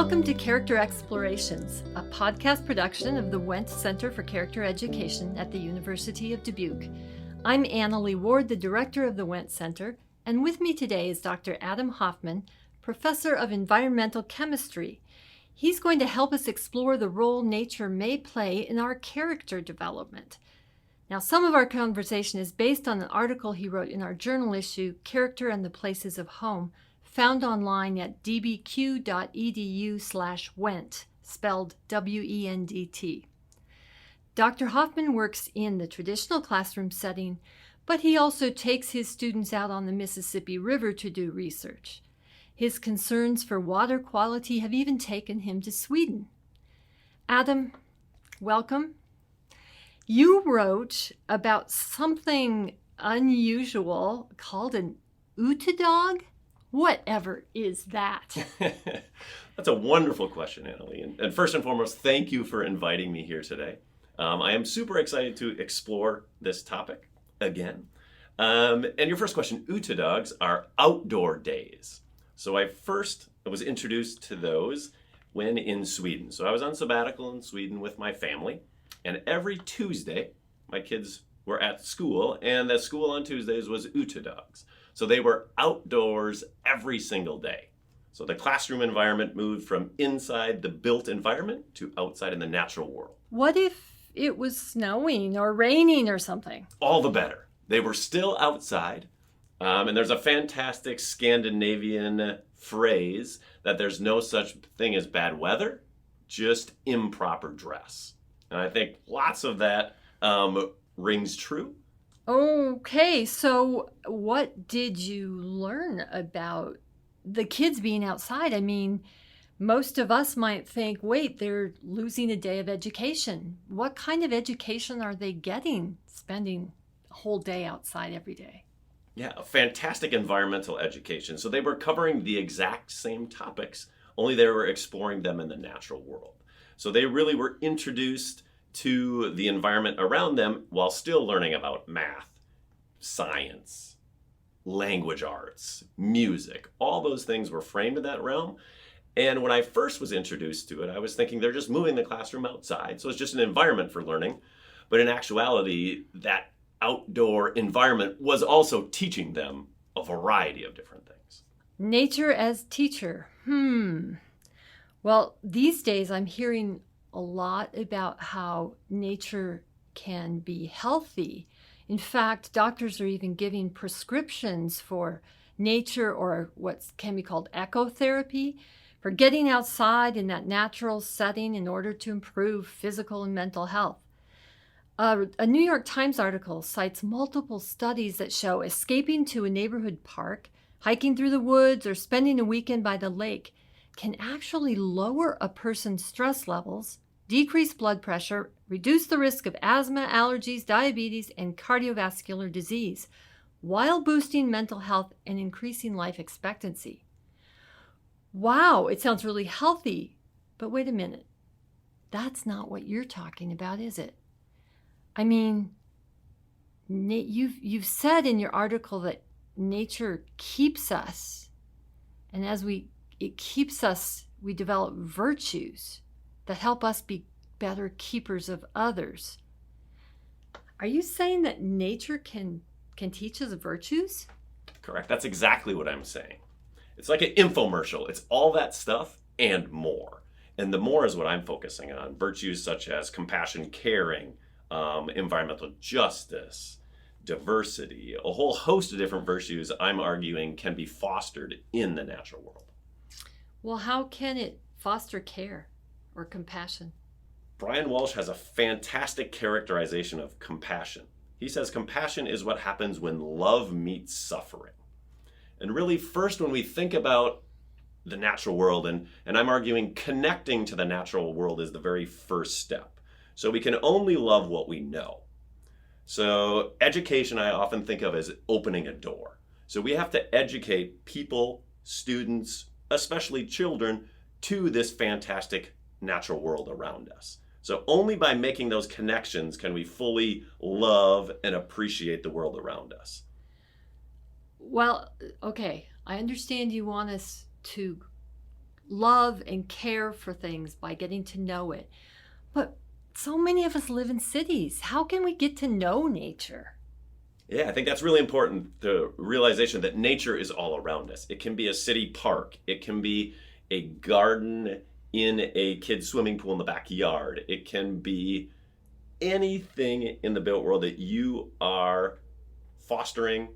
Welcome to Character Explorations, a podcast production of the Wendt Center for Character Education at the University of Dubuque. I'm Annalee Ward, the director of the Wendt Center, and with me today is Dr. Adam Hoffman, professor of environmental chemistry. He's going to help us explore the role nature may play in our character development. Now, some of our conversation is based on an article he wrote in our journal issue, Character and the Places of Home, found online at dbq.edu/Wendt, spelled W-E-N-D-T. Dr. Hoffman works in the traditional classroom setting, but he also takes his students out on the Mississippi River to do research. His concerns for water quality have even taken him to Sweden. Adam, welcome. You wrote about something unusual called an utedog? Whatever is that? That's a wonderful question, Annalee. And first and foremost, thank you for inviting me here today. I am super excited to explore this topic again. And your first question, utedogs are outdoor days. So I first was introduced to those when in Sweden. So I was on sabbatical in Sweden with my family. And every Tuesday, my kids were at school. And the school on Tuesdays was utedogs. So they were outdoors every single day. So the classroom environment moved from inside the built environment to outside in the natural world. What if it was snowing or raining or something? All the better. They were still outside. And there's a fantastic Scandinavian phrase that there's no such thing as bad weather, just improper dress. And I think lots of that rings true. Okay, so what did you learn about the kids being outside? I mean, most of us might think, wait, they're losing a day of education. What kind of education are they getting, spending a whole day outside every day? Yeah, a fantastic environmental education. So they were covering the exact same topics, only they were exploring them in the natural world. So they really were introduced to the environment around them while still learning about math, science, language arts, music. All those things were framed in that realm. And when I first was introduced to it, I was thinking they're just moving the classroom outside. So it's just an environment for learning. But in actuality, that outdoor environment was also teaching them a variety of different things. Nature as teacher. Well, these days I'm hearing a lot about how nature can be healthy. In fact, doctors are even giving prescriptions for nature, or what can be called ecotherapy, for getting outside in that natural setting in order to improve physical and mental health. A New York Times article cites multiple studies that show escaping to a neighborhood park, hiking through the woods, or spending a weekend by the lake can actually lower a person's stress levels, decrease blood pressure, reduce the risk of asthma, allergies, diabetes, and cardiovascular disease, while boosting mental health and increasing life expectancy. Wow, it sounds really healthy. But wait a minute. That's not what you're talking about, is it? I mean, you've said in your article that nature keeps us, and as it keeps us, we develop virtues that help us be better keepers of others. Are you saying that nature can teach us virtues? Correct. That's exactly what I'm saying. It's like an infomercial. It's all that stuff and more. And the more is what I'm focusing on. Virtues such as compassion, caring, environmental justice, diversity, a whole host of different virtues I'm arguing can be fostered in the natural world. Well, how can it foster care or compassion? Brian Walsh has a fantastic characterization of compassion. He says compassion is what happens when love meets suffering. And really, first, when we think about the natural world, and I'm arguing connecting to the natural world is the very first step. So we can only love what we know. So education I often think of as opening a door. So we have to educate people, students, especially children, to this fantastic natural world around us. So only by making those connections can we fully love and appreciate the world around us. Well, okay, I understand you want us to love and care for things by getting to know it. But so many of us live in cities. How can we get to know nature? Yeah, I think that's really important, the realization that nature is all around us. It can be a city park. It can be a garden in a kid's swimming pool in the backyard. It can be anything in the built world that you are fostering,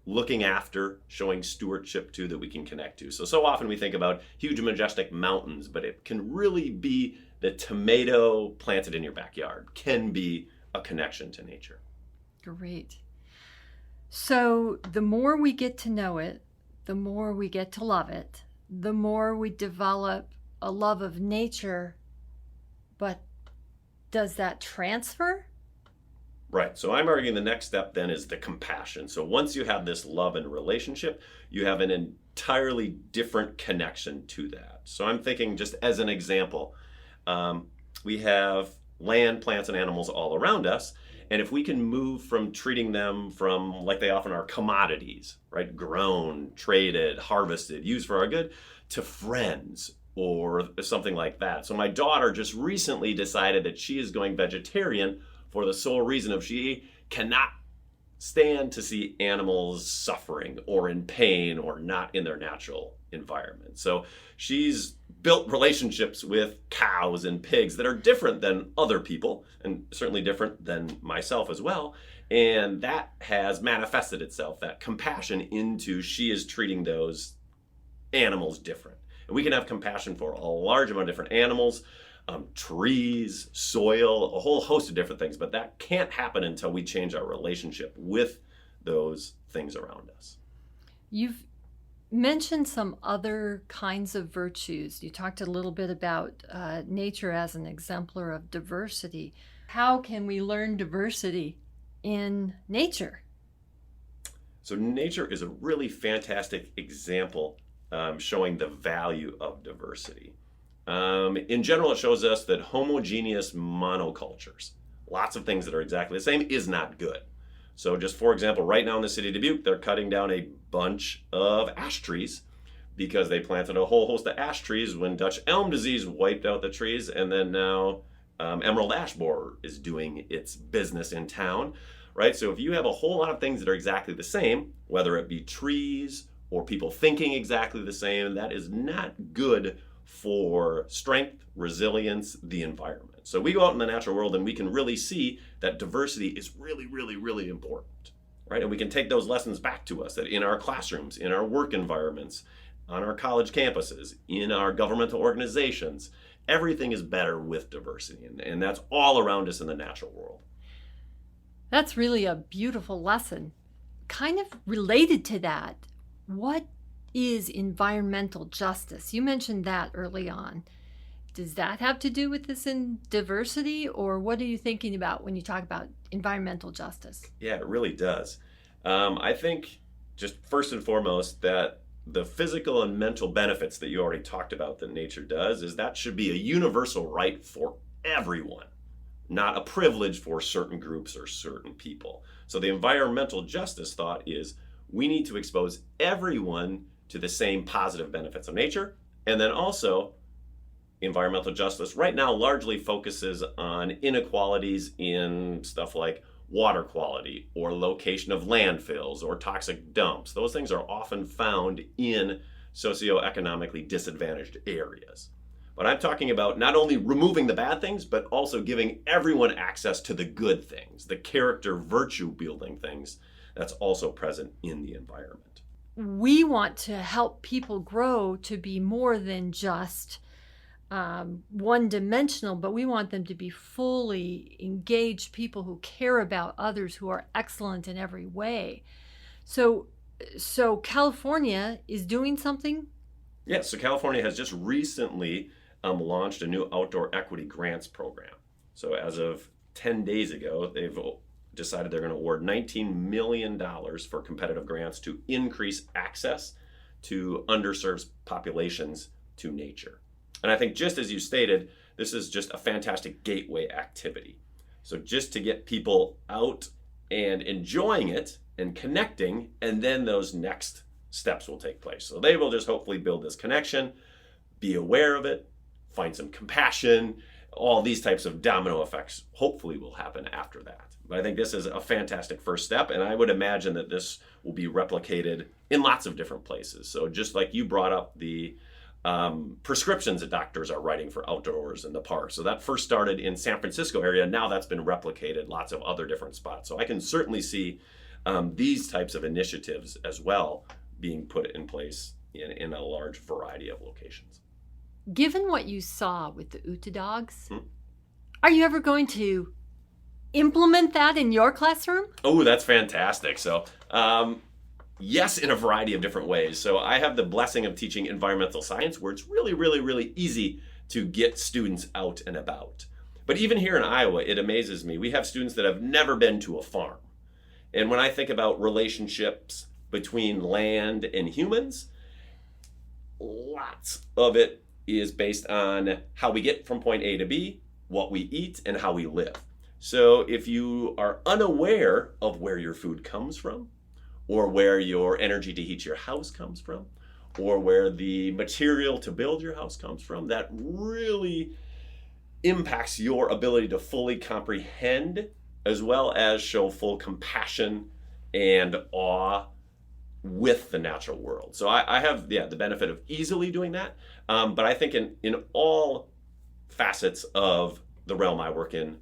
looking after, showing stewardship to, that we can connect to. So often we think about huge majestic mountains, but it can really be the tomato planted in your backyard can be a connection to nature. Great. So the more we get to know it, the more we get to love it, the more we develop a love of nature. But does that transfer? Right. So I'm arguing the next step then is the compassion. So once you have this love and relationship, you have an entirely different connection to that. So I'm thinking, just as an example, we have land, plants, and animals all around us. And if we can move from treating them from, like they often are, commodities, right? Grown, traded, harvested, used for our good, to friends or something like that. So my daughter just recently decided that she is going vegetarian for the sole reason of she cannot stand to see animals suffering or in pain or not in their natural environment. So she's built relationships with cows and pigs that are different than other people, and certainly different than myself as well. And that has manifested itself, that compassion, into she is treating those animals different. And we can have compassion for a large amount of different animals, trees, soil, a whole host of different things. But that can't happen until we change our relationship with those things around us. You've mentioned some other kinds of virtues. You talked a little bit about nature as an exemplar of diversity. How can we learn diversity in nature? So nature is a really fantastic example showing the value of diversity. In general, it shows us that homogeneous monocultures, lots of things that are exactly the same, is not good. So just for example, right now in the city of Dubuque, they're cutting down a bunch of ash trees because they planted a whole host of ash trees when Dutch elm disease wiped out the trees. And then now emerald ash borer is doing its business in town, right? So if you have a whole lot of things that are exactly the same, whether it be trees or people thinking exactly the same, that is not good for strength, resilience, the environment. So we go out in the natural world and we can really see that diversity is really, really, really important, right? And we can take those lessons back to us, that in our classrooms, in our work environments, on our college campuses, in our governmental organizations, everything is better with diversity. And that's all around us in the natural world. That's really a beautiful lesson. Kind of related to that, what is environmental justice? You mentioned that early on. Does that have to do with this in diversity, or what are you thinking about when you talk about environmental justice? Yeah, it really does. I think just first and foremost that the physical and mental benefits that you already talked about that nature does, is that should be a universal right for everyone, not a privilege for certain groups or certain people. So the environmental justice thought is we need to expose everyone to the same positive benefits of nature. And then also, environmental justice right now largely focuses on inequalities in stuff like water quality or location of landfills or toxic dumps. Those things are often found in socioeconomically disadvantaged areas. But I'm talking about not only removing the bad things, but also giving everyone access to the good things, the character virtue building things that's also present in the environment. We want to help people grow to be more than just one-dimensional, but we want them to be fully engaged people who care about others, who are excellent in every way. So California is doing something? Yes, so California has just recently launched a new outdoor equity grants program. So as of 10 days ago, they've decided they're going to award $19 million for competitive grants to increase access to underserved populations to nature. And I think, just as you stated, this is just a fantastic gateway activity. So just to get people out and enjoying it and connecting, and then those next steps will take place. So they will just hopefully build this connection, be aware of it, find some compassion. All these types of domino effects hopefully will happen after that. But I think this is a fantastic first step, and I would imagine that this will be replicated in lots of different places. So just like you brought up the prescriptions that doctors are writing for outdoors in the park. So that first started in San Francisco area. Now that's been replicated lots of other different spots. So I can certainly see these types of initiatives as well being put in place in a large variety of locations. Given what you saw with the Uta dogs, are you ever going to implement that in your classroom? Oh, that's fantastic. So, yes, in a variety of different ways. So I have the blessing of teaching environmental science, where it's really, really, really easy to get students out and about. But even here in Iowa, it amazes me. We have students that have never been to a farm. And when I think about relationships between land and humans, lots of it is based on how we get from point A to B, what we eat, and how we live. So if you are unaware of where your food comes from, or where your energy to heat your house comes from, or where the material to build your house comes from, that really impacts your ability to fully comprehend, as well as show full compassion and awe with the natural world. So I have the benefit of easily doing that, but I think in all facets of the realm I work in,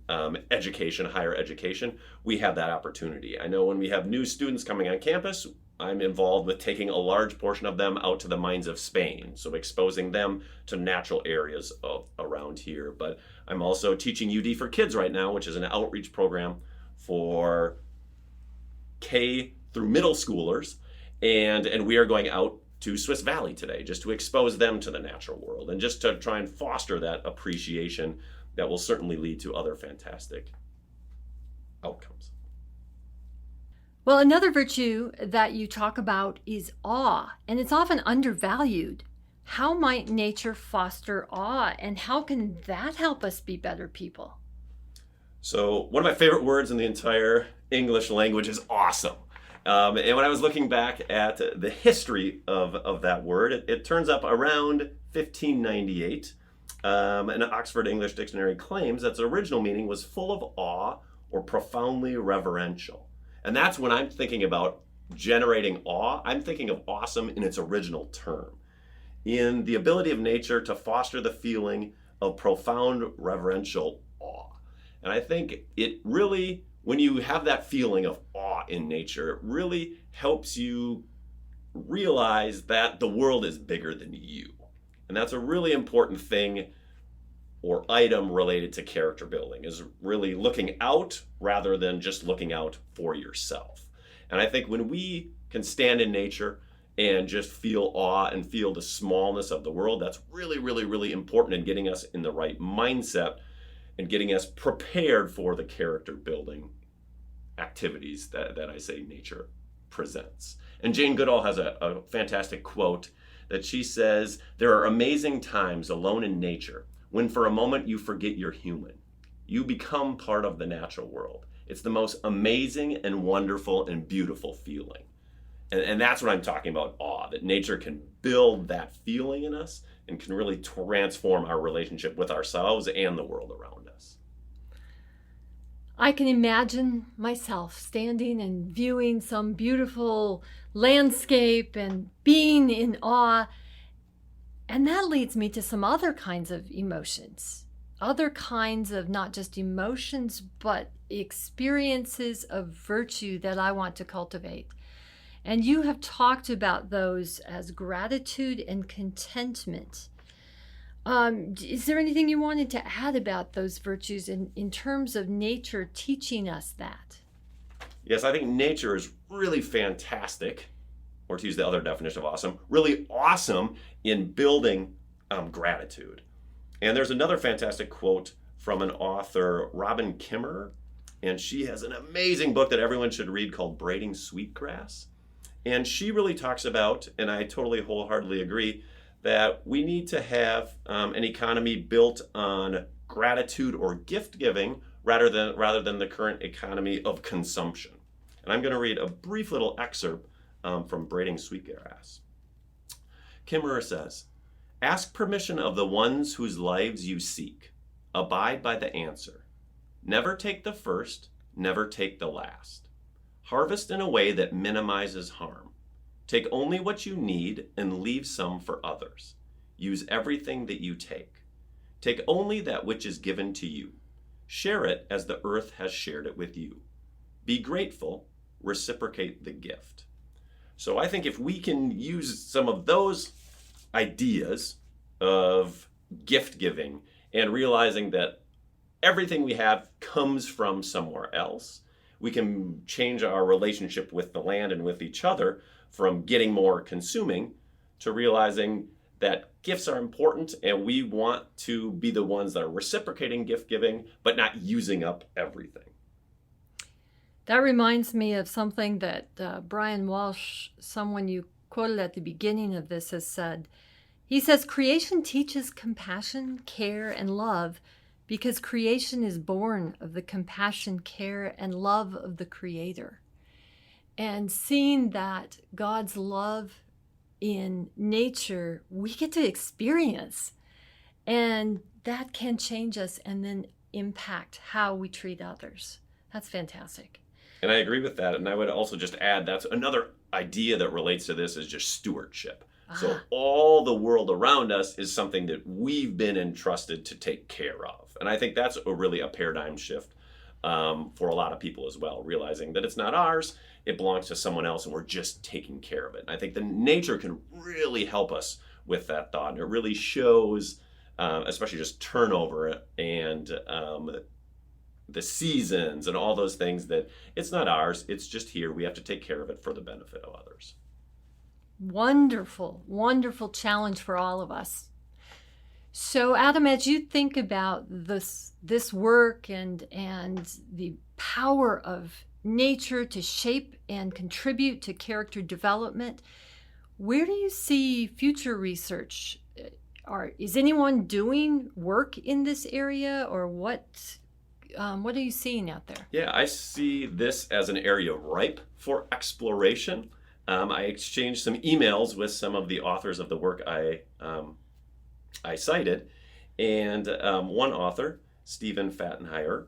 education, higher education, we have that opportunity. I know when we have new students coming on campus, I'm involved with taking a large portion of them out to the mines of Spain, so exposing them to natural areas around here. But I'm also teaching UD for Kids right now, which is an outreach program for K through middle schoolers, and we are going out to Swiss Valley today just to expose them to the natural world and just to try and foster that appreciation that will certainly lead to other fantastic outcomes. Well, another virtue that you talk about is awe, and it's often undervalued. How might nature foster awe, and how can that help us be better people? So one of my favorite words in the entire English language is awesome. And when I was looking back at the history of that word, it turns up around 1598. An Oxford English Dictionary claims that its original meaning was full of awe or profoundly reverential. And that's when I'm thinking about generating awe, I'm thinking of awesome in its original term, in the ability of nature to foster the feeling of profound reverential awe. And I think it really, when you have that feeling of awe in nature, it really helps you realize that the world is bigger than you. And that's a really important thing or item related to character building, is really looking out rather than just looking out for yourself. And I think when we can stand in nature and just feel awe and feel the smallness of the world, that's really, really, really important in getting us in the right mindset and getting us prepared for the character building activities that I say nature presents. And Jane Goodall has a fantastic quote that she says, "There are amazing times alone in nature when for a moment you forget you're human. You become part of the natural world. It's the most amazing and wonderful and beautiful feeling." And that's what I'm talking about, awe, that nature can build that feeling in us and can really transform our relationship with ourselves and the world around us. I can imagine myself standing and viewing some beautiful landscape and being in awe. And that leads me to some other kinds of emotions, other kinds of not just emotions, but experiences of virtue that I want to cultivate. And you have talked about those as gratitude and contentment. Is there anything you wanted to add about those virtues in terms of nature teaching us that? Yes, I think nature is really fantastic, or to use the other definition of awesome, really awesome in building gratitude. And there's another fantastic quote from an author, Robin Kimmerer, and she has an amazing book that everyone should read called Braiding Sweetgrass. And she really talks about, and I totally wholeheartedly agree, that we need to have an economy built on gratitude or gift giving rather than the current economy of consumption. And I'm going to read a brief little excerpt from Braiding Sweetgrass. Kimmerer says, Ask permission of the ones whose lives you seek. Abide by the answer. Never take the first, never take the last. Harvest in a way that minimizes harm. Take only what you need and leave some for others. Use everything that you take. Take only that which is given to you. Share it as the earth has shared it with you. Be grateful, reciprocate the gift. So I think if we can use some of those ideas of gift giving and realizing that everything we have comes from somewhere else, we can change our relationship with the land and with each other from getting more consuming to realizing that gifts are important and we want to be the ones that are reciprocating gift giving, but not using up everything. That reminds me of something that Brian Walsh, someone you quoted at the beginning of this, has said. He says, creation teaches compassion, care, and love because creation is born of the compassion, care, and love of the Creator. And seeing that God's love in nature, we get to experience. And that can change us and then impact how we treat others. That's fantastic. And I agree with that. And I would also just add, that's another idea that relates to this is just stewardship. So all the world around us is something that we've been entrusted to take care of. And I think that's really a paradigm shift for a lot of people as well, realizing that it's not ours, it belongs to someone else, and we're just taking care of it. And I think the nature can really help us with that thought. And it really shows, especially just turnover and the seasons and all those things, that it's not ours, it's just here. We have to take care of it for the benefit of others. Wonderful, wonderful challenge for all of us. So, Adam, as you think about this work and the power of nature to shape and contribute to character development, where do you see future research? Is anyone doing work in this area, or what are you seeing out there? Yeah, I see this as an area ripe for exploration. I exchanged some emails with some of the authors of the work I cited, and one author, Stephen Fattenheier,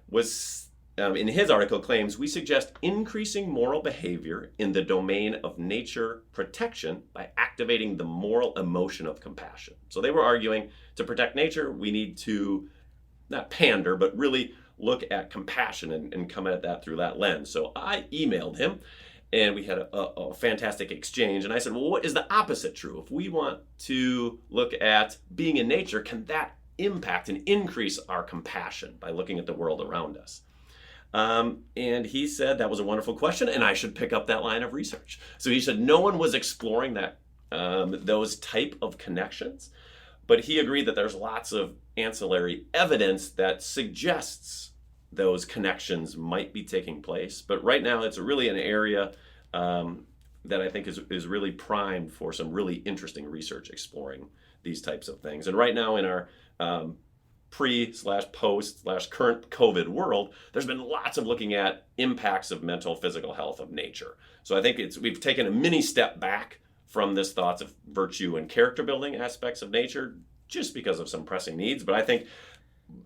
was in his article claims we suggest increasing moral behavior in the domain of nature protection by activating the moral emotion of compassion. So they were arguing to protect nature, we need to not pander, but really look at compassion and come at that through that lens. So I emailed him. And we had a fantastic exchange. And I said, well, what is the opposite true? If we want to look at being in nature, can that impact and increase our compassion by looking at the world around us? And he said that was a wonderful question, and I should pick up that line of research. So he said no one was exploring that those type of connections, but he agreed that there's lots of ancillary evidence that suggests those connections might be taking place. But right now it's really an area that I think is really primed for some really interesting research exploring these types of things. And right now in our pre/post/current COVID world, there's been lots of looking at impacts of mental, physical health of nature. So I think we've taken a mini step back from this thoughts of virtue and character building aspects of nature just because of some pressing needs. But I think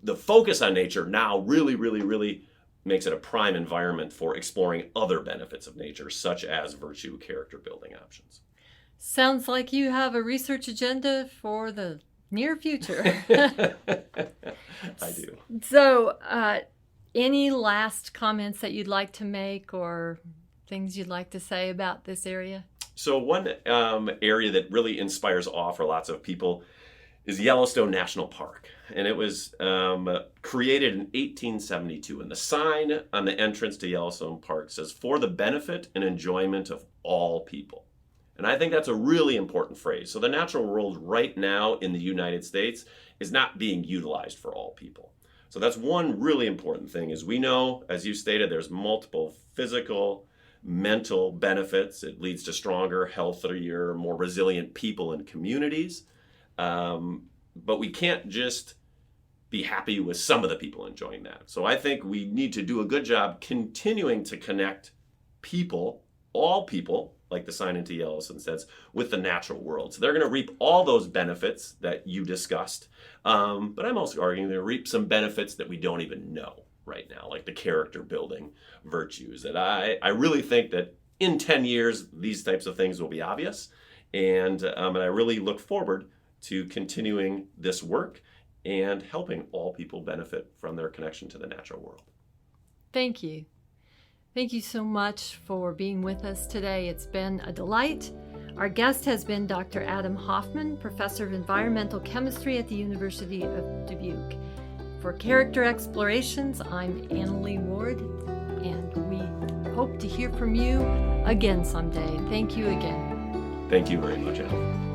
the focus on nature now really makes it a prime environment for exploring other benefits of nature, such as virtue character building options. Sounds like you have a research agenda for the near future. I do. So, any last comments that you'd like to make or things you'd like to say about this area? So one area that really inspires awe for lots of people is Yellowstone National Park. And it was created in 1872. And the sign on the entrance to Yellowstone Park says, "For the benefit and enjoyment of all people." And I think that's a really important phrase. So the natural world right now in the United States is not being utilized for all people. So that's one really important thing is we know, as you stated, there's multiple physical, mental benefits. It leads to stronger, healthier, more resilient people and communities. But we can't just be happy with some of the people enjoying that. So I think we need to do a good job continuing to connect people, all people, like the sign in T. Ellison says, with the natural world. So they're going to reap all those benefits that you discussed. But I'm also arguing they're going to reap some benefits that we don't even know right now, like the character building virtues. That I really think that in 10 years, these types of things will be obvious. And I really look forward to continuing this work and helping all people benefit from their connection to the natural world. Thank you. Thank you so much for being with us today. It's been a delight. Our guest has been Dr. Adam Hoffman, Professor of Environmental Chemistry at the University of Dubuque. For Character Explorations, I'm Annalee Ward, and we hope to hear from you again someday. Thank you again. Thank you very much, Annalee.